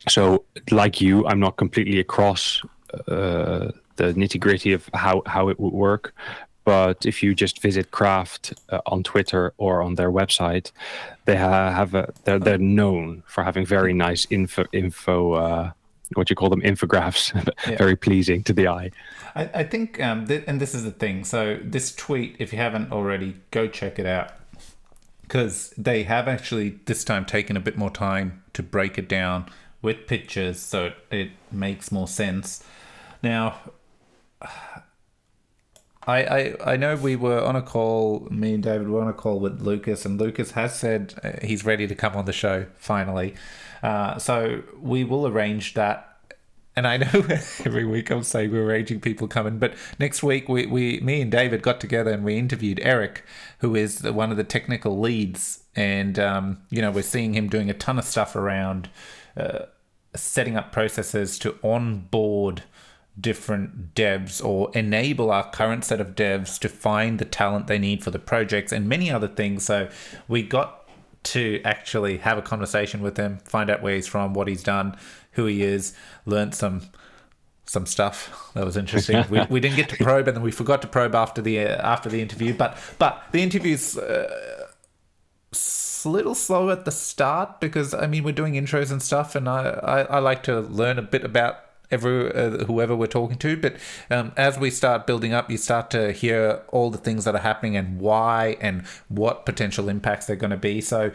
So, like you, I'm not completely across the nitty-gritty of how it would work. But if you just visit Craft on Twitter or on their website, they they're known for having very nice info what you call them, infographics, very pleasing to the eye. I think, and this is the thing. So this tweet, if you haven't already, go check it out, because they have actually this time taken a bit more time to break it down with pictures, so it makes more sense. Now, I know we were on a call, me and David were on a call with Lucas, and Lucas has said he's ready to come on the show finally. So we will arrange that. And I know every week I'm saying we're arranging people coming, but next week me and David got together and we interviewed Eric, who is one of the technical leads, and we're seeing him doing a ton of stuff around setting up processes to onboard different devs or enable our current set of devs to find the talent they need for the projects and many other things. So we got to actually have a conversation with him, find out where he's from, what he's done, who he is, learned some stuff that was interesting. we didn't get to probe, and then we forgot to probe after the interview. But the interview's a little slow at the start because we're doing intros and stuff, and I like to learn a bit about whoever we're talking to. But as we start building up, you start to hear all the things that are happening and why and what potential impacts they're going to be. So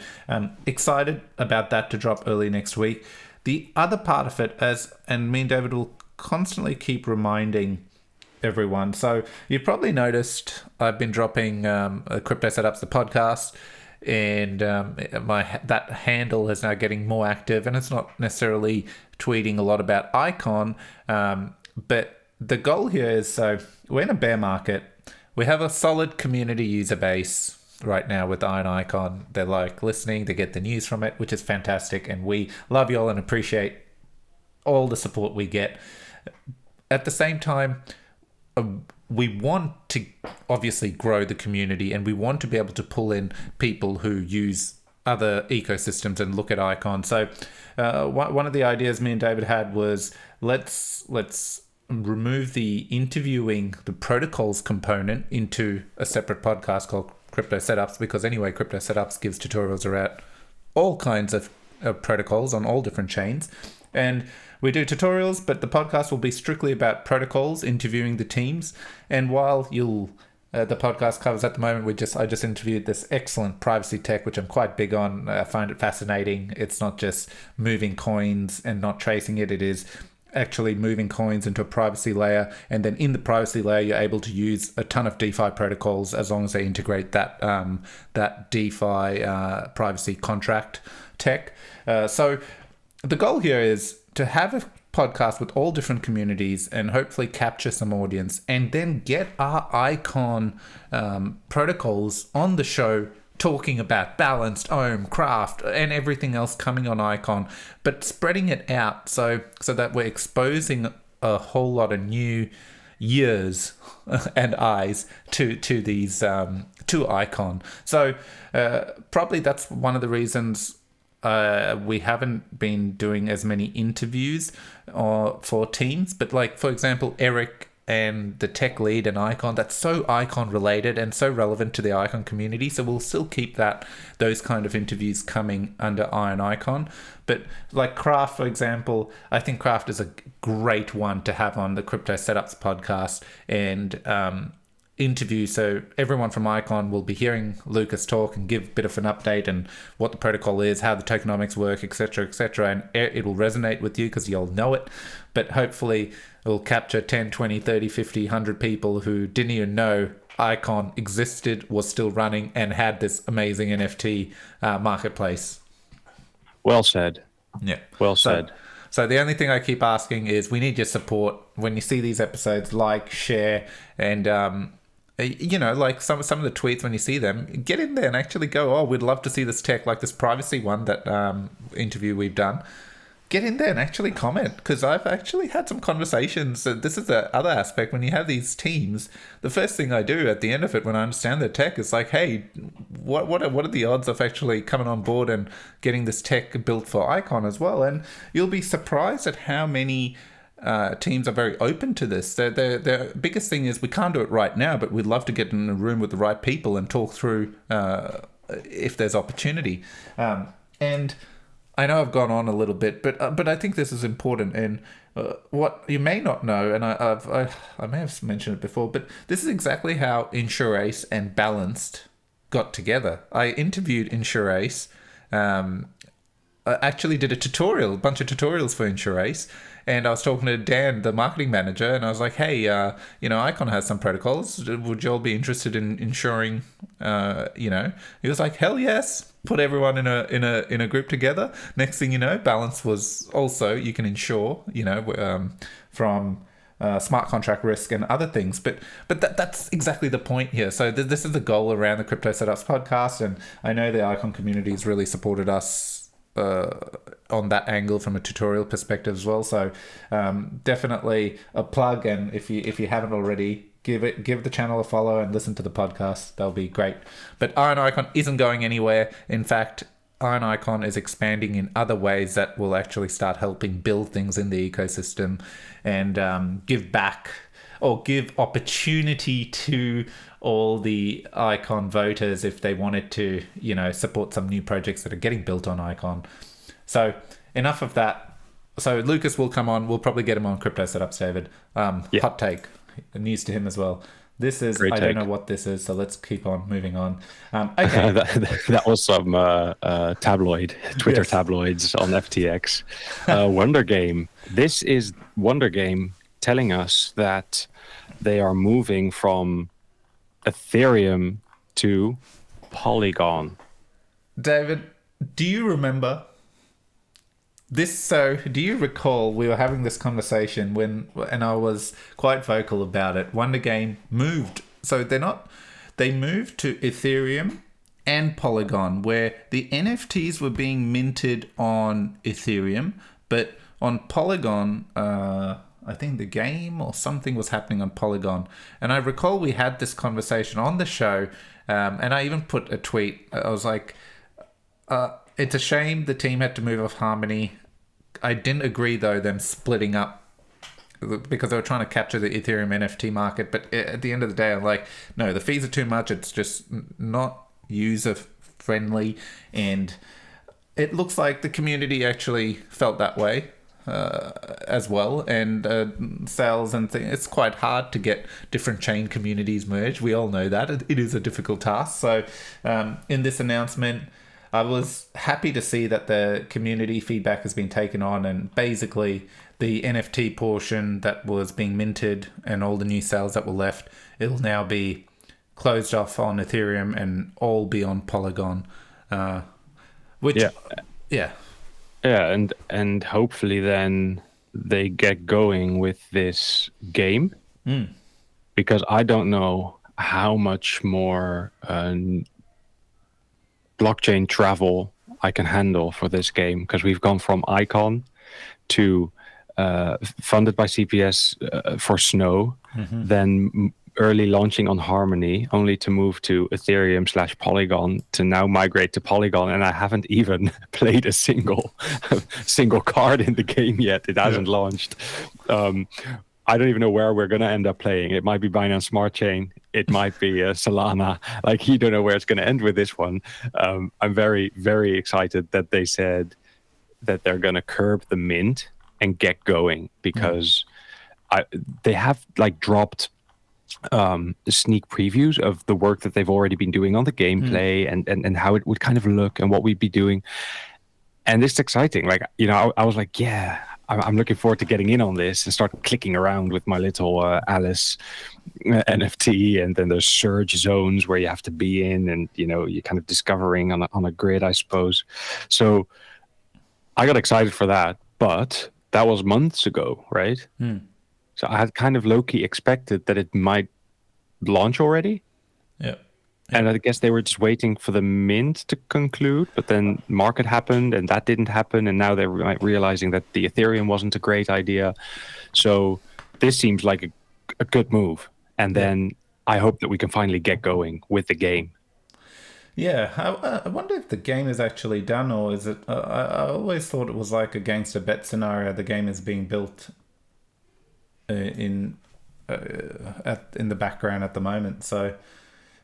excited about that to drop early next week. The other part of it, and me and David will constantly keep reminding everyone. So you've probably noticed I've been dropping CryptoSetups, the podcast, and that handle is now getting more active, and it's not necessarily tweeting a lot about Icon, but the goal here is, so we're in a bear market. We have a solid community user base right now with Iron Icon. They're listening, they get the news from it, which is fantastic, and we love y'all and appreciate all the support we get. At the same time, we want to obviously grow the community, and we want to be able to pull in people who use other ecosystems and look at Icon. So one of the ideas me and David had was let's remove the interviewing the protocols component into a separate podcast called CryptoSetups, because anyway, CryptoSetups gives tutorials around all kinds of protocols on all different chains, and we do tutorials, but the podcast will be strictly about protocols, interviewing the teams. And while the podcast covers at the moment, I just interviewed this excellent privacy tech, which I'm quite big on. I find it fascinating. It's not just moving coins and not tracing it. It is actually moving coins into a privacy layer, and then in the privacy layer you're able to use a ton of DeFi protocols as long as they integrate that DeFi privacy contract tech. So the goal here is to have a podcast with all different communities and hopefully capture some audience, and then get our Icon protocols on the show talking about balanced, ohm, craft, and everything else coming on Icon, but spreading it out so that we're exposing a whole lot of new ears and eyes to these to Icon. So probably that's one of the reasons we haven't been doing as many interviews for teams, but for example, Eric and the tech lead and Icon, that's so Icon related and so relevant to the Icon community. So we'll still keep those kind of interviews coming under Iron Icon. But Craft, for example, I think Craft is a great one to have on the CryptoSetups podcast and interview. So everyone from Icon will be hearing Lucas talk and give a bit of an update and what the protocol is, how the tokenomics work, etc., and it will resonate with you because you'll know it. But hopefully it will capture 10, 20, 30, 50, 100 people who didn't even know Icon existed, was still running, and had this amazing NFT marketplace. Well said. Yeah. Well said. So the only thing I keep asking is we need your support. When you see these episodes, share, and some of the tweets, when you see them, get in there and actually go, oh, we'd love to see this tech, like this privacy one, that interview we've done. Get in there and actually comment, because I've actually had some conversations. This is the other aspect. When you have these teams, the first thing I do at the end of it, when I understand the tech, is hey, what are the odds of actually coming on board and getting this tech built for Icon as well? And you'll be surprised at how many teams are very open to this. Their biggest thing is we can't do it right now, but we'd love to get in a room with the right people and talk through if there's opportunity. And I know I've gone on a little bit, but I think this is important. And what you may not know, and I may have mentioned it before, but this is exactly how InsureAce and Balanced got together. I interviewed InsureAce actually did a bunch of tutorials for Insurace. And I was talking to Dan, the marketing manager, and I was like, "Hey, Icon has some protocols. Would you all be interested in insuring?" He was like, "Hell yes!" Put everyone in a group together. Next thing you know, Balance was also you can insure, from smart contract risk and other things. But that's exactly the point here. So this is the goal around the CryptoSetups podcast, and I know the Icon community has really supported us on that angle from a tutorial perspective as well. So definitely a plug, and if you haven't already, give the channel a follow and listen to the podcast. That'll be great. But Iron Icon isn't going anywhere. In fact, Iron Icon is expanding in other ways that will actually start helping build things in the ecosystem and give back or give opportunity to all the Icon voters if they wanted to, support some new projects that are getting built on Icon. So enough of that. So Lucas will come on. We'll probably get him on CryptoSetups, David. Hot take. News to him as well. This is, I don't know what this is, so let's keep on moving on. Okay. that was some Twitter tabloids on FTX. Wonder Game. This is Wonder Game telling us that they are moving from Ethereum to Polygon. David, do you remember this? So do you recall we were having this conversation and I was quite vocal about it. Wonder Game moved. So they moved to Ethereum and Polygon, where the NFTs were being minted on Ethereum, but on Polygon, I think the game or something was happening on Polygon. And I recall we had this conversation on the show, and I even put a tweet. I was like, it's a shame the team had to move off Harmony. I didn't agree, though, them splitting up because they were trying to capture the Ethereum NFT market. But at the end of the day, I'm like, no, the fees are too much. It's just not user-friendly. And it looks like the community actually felt that way as well. And sales and things, it's quite hard to get different chain communities merged. We all know that. It is a difficult task. So in this announcement, I was happy to see that the community feedback has been taken on, and basically the NFT portion that was being minted and all the new sales that were left, it'll now be closed off on Ethereum and all be on Polygon. And hopefully then they get going with this game, because I don't know how much more blockchain travel I can handle for this game, because we've gone from Icon to funded by CPS for Snow, then early launching on Harmony, only to move to Ethereum/Polygon, to now migrate to Polygon, and I haven't even played a single card in the game yet. It hasn't launched. I don't even know where we're going to end up playing. It might be Binance Smart Chain. It might be Solana. Like, you don't know where it's going to end with this one. I'm very, very excited that they said that they're going to curb the mint and get going, because they have dropped sneak previews of the work that they've already been doing on the gameplay and how it would kind of look and what we'd be doing. And it's exciting. I was like, yeah, I'm looking forward to getting in on this and start clicking around with my little Alice NFT. And then there's surge zones where you have to be in, and you're kind of discovering on a grid, I suppose. So I got excited for that, but that was months ago, right? So I had kind of low-key expected that it might launch already. Yeah. And I guess they were just waiting for the mint to conclude, but then market happened and that didn't happen. And now they're realizing that the Ethereum wasn't a great idea. So this seems like a good move. And then I hope that we can finally get going with the game. Yeah, I wonder if the game is actually done, or is it... I always thought it was like a gangster bet scenario. The game is being built in the background at the moment. So...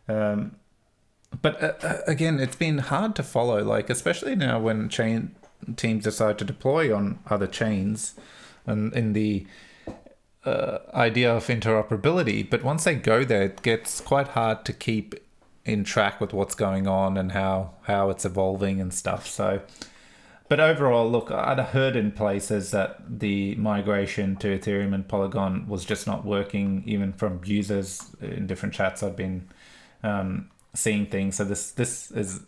but again, it's been hard to follow, especially now when chain teams decide to deploy on other chains, and in the idea of interoperability. But once they go there, it gets quite hard to keep in track with what's going on and how it's evolving and stuff. So But overall, look, I'd heard in places that the migration to Ethereum and Polygon was just not working, even from users in different chats I've been seeing things. So this is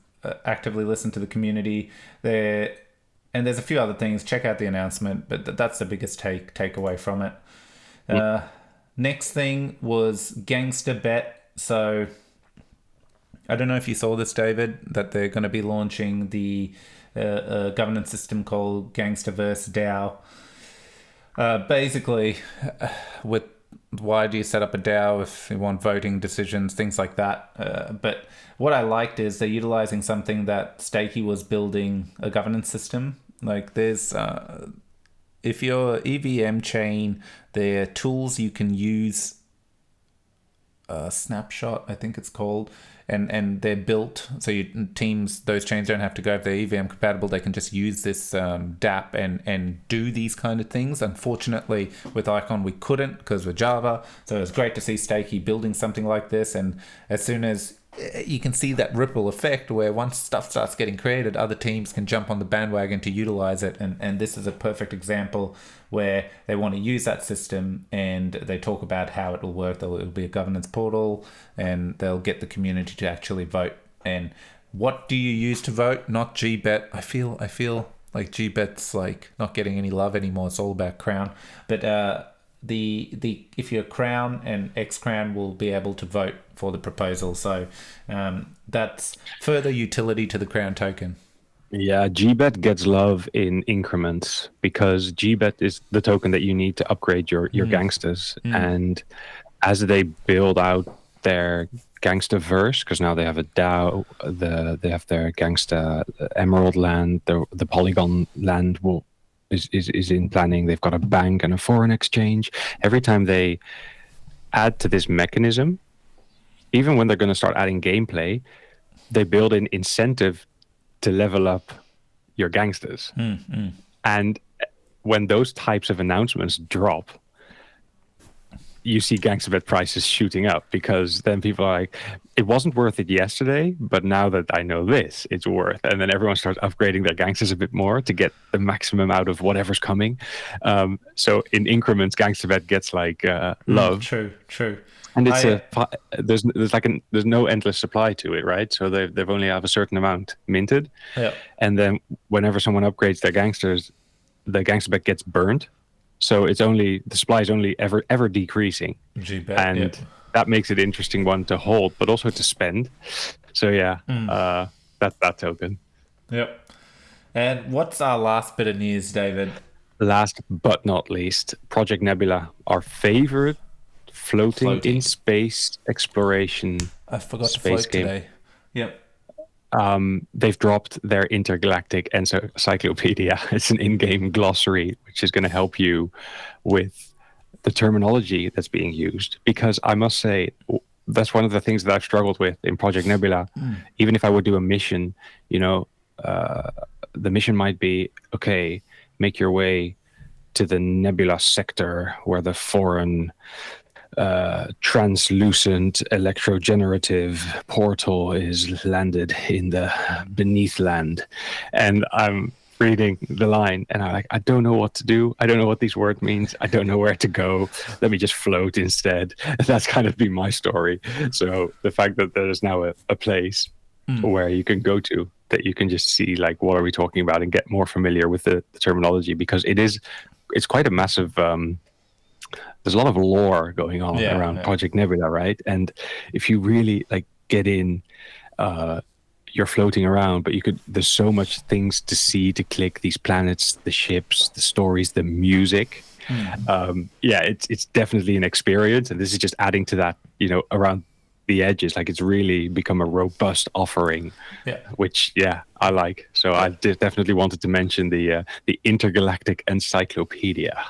actively listen to the community there, and there's a few other things. Check out the announcement, but that's the biggest takeaway from it. Next thing was GangstaBet. So I don't know if you saw this, David, that they're going to be launching the governance system called GangstaVerseDAO. Basically, with why do you set up a DAO if you want voting decisions, things like that. But what I liked is they're utilizing something that Staky was building, a governance system. Like there's, if you're EVM chain, there are tools you can use, Snapshot, I think it's called, and they're built so teams, those chains don't have to go if they're EVM compatible. They can just use this DApp and do these kind of things. Unfortunately, with Icon we couldn't because we're Java. So it was great to see Staky building something like this. And as soon as you can see that ripple effect where once stuff starts getting created, other teams can jump on the bandwagon to utilize it. And this is a perfect example where they want to use that system, and they talk about how it will work. It'll be a governance portal, and they'll get the community to actually vote. And what do you use to vote? Not GBet. I feel like GBet's like not getting any love anymore. It's all about Crown. But the if you're Crown, and X Crown will be able to vote for the proposal. So that's further utility to the Crown token. Yeah, GBet gets love in increments because GBet is the token that you need to upgrade your gangsters. And as they build out their Gangstaverse, because now they have a DAO, they have their Gangsta Emerald land, the Polygon land is in planning. They've got a bank and a foreign exchange. Every time they add to this mechanism, even when they're going to start adding gameplay, they build an incentive to level up your gangsters. And when those types of announcements drop, you see GangstaBet prices shooting up, because then people are like, it wasn't worth it yesterday, but now that I know this, it's worth. And then everyone starts upgrading their gangsters a bit more to get the maximum out of whatever's coming. So in increments, GangstaBet gets like love. True. And it's there's no endless supply to it, right? So they've only have a certain amount minted. Yeah. And then whenever someone upgrades their gangsters, the GangstaBet gets burned. So it's only, the supply is only ever decreasing. GBet, and that makes it interesting one to hold, but also to spend. So that token. Yep. And what's our last bit of news, David? Last but not least, Project Nebula, our favorite floating in space exploration. I forgot to space float game today. Yep. They've dropped their Intergalactic Encyclopedia. It's an in-game glossary, which is going to help you with the terminology that's being used. Because I must say, that's one of the things that I've struggled with in Project Nebula. Even if I would do a mission, the mission might be, okay, make your way to the Nebula sector where the foreign translucent electrogenerative portal is landed in the beneath land. And I'm reading the line and I don't know what to do. I don't know what these words means. I don't know where to go. Let me just float instead. That's kind of been my story. So the fact that there is now a place where you can go to, that you can just see like, what are we talking about, and get more familiar with the terminology, because it's quite a massive there's a lot of lore going on around Project Nebula, right? And if you really like get in, you're floating around, but there's so much things to see, to click, these planets, the ships, the stories, the music. It's definitely an experience, and this is just adding to that, around the edges. Like, it's really become a robust offering, which I like. So I definitely wanted to mention the Intergalactic Encyclopedia.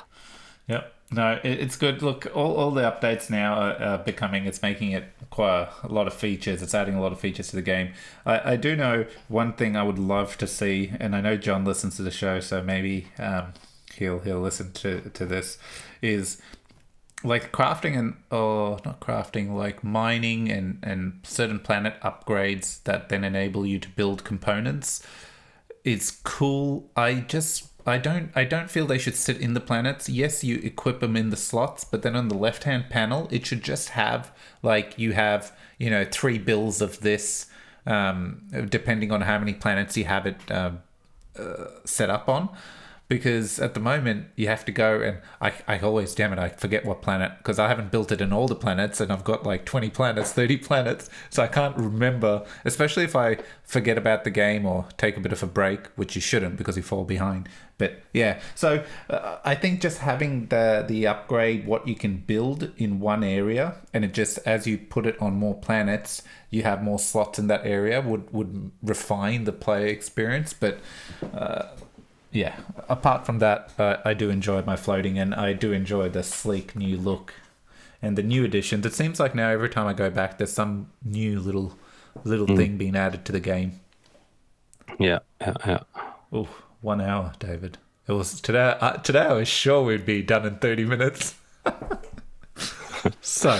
Yep. No, it's good. Look, all the updates now are it's making it quite a lot of features. It's adding a lot of features to the game. I do know one thing I would love to see, and I know John listens to the show, so maybe he'll listen to this, is like crafting like mining and certain planet upgrades that then enable you to build components. is cool. I don't feel they should sit in the planets. Yes, you equip them in the slots, but then on the left-hand panel, it should just have like you have, 3 bills of this, depending on how many planets you have it set up on. Because at the moment you have to go and I always, damn it, I forget what planet, because I haven't built it in all the planets and I've got like 20 planets, 30 planets, so I can't remember, especially if I forget about the game or take a bit of a break, which you shouldn't because you fall behind. But yeah, so I think just having the upgrade, what you can build in one area, and it just, as you put it on more planets, you have more slots in that area, would refine the player experience. But yeah, apart from that, I do enjoy my floating, and I do enjoy the sleek new look and the new additions. It seems like now every time I go back, there's some new little thing being added to the game. Yeah. Oh, 1 hour, David. It was today. Today I was sure we'd be done in 30 minutes. So,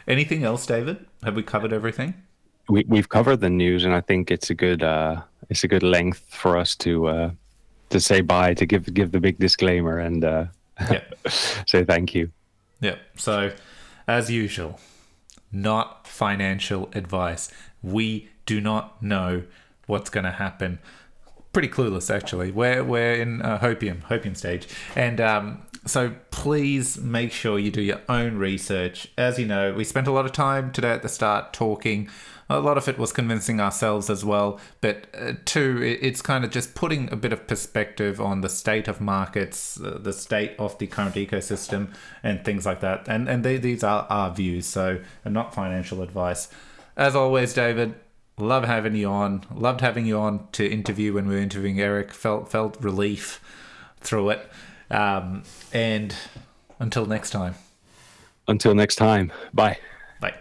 anything else, David? Have we covered everything? We've covered the news, and I think it's a good length for us to say bye, to give the big disclaimer and say thank you. Yeah. So, as usual, not financial advice. We do not know what's going to happen. Pretty clueless, actually. We're in hopium stage, and so please make sure you do your own research. As you know, we spent a lot of time today at the start talking. A lot of it was convincing ourselves as well, but it's kind of just putting a bit of perspective on the state of markets, the state of the current ecosystem, and things like that. And these are our views, so not financial advice. As always, David, loved having you on to interview when we were interviewing Eric. Felt relief through it. And until next time. Bye. Bye.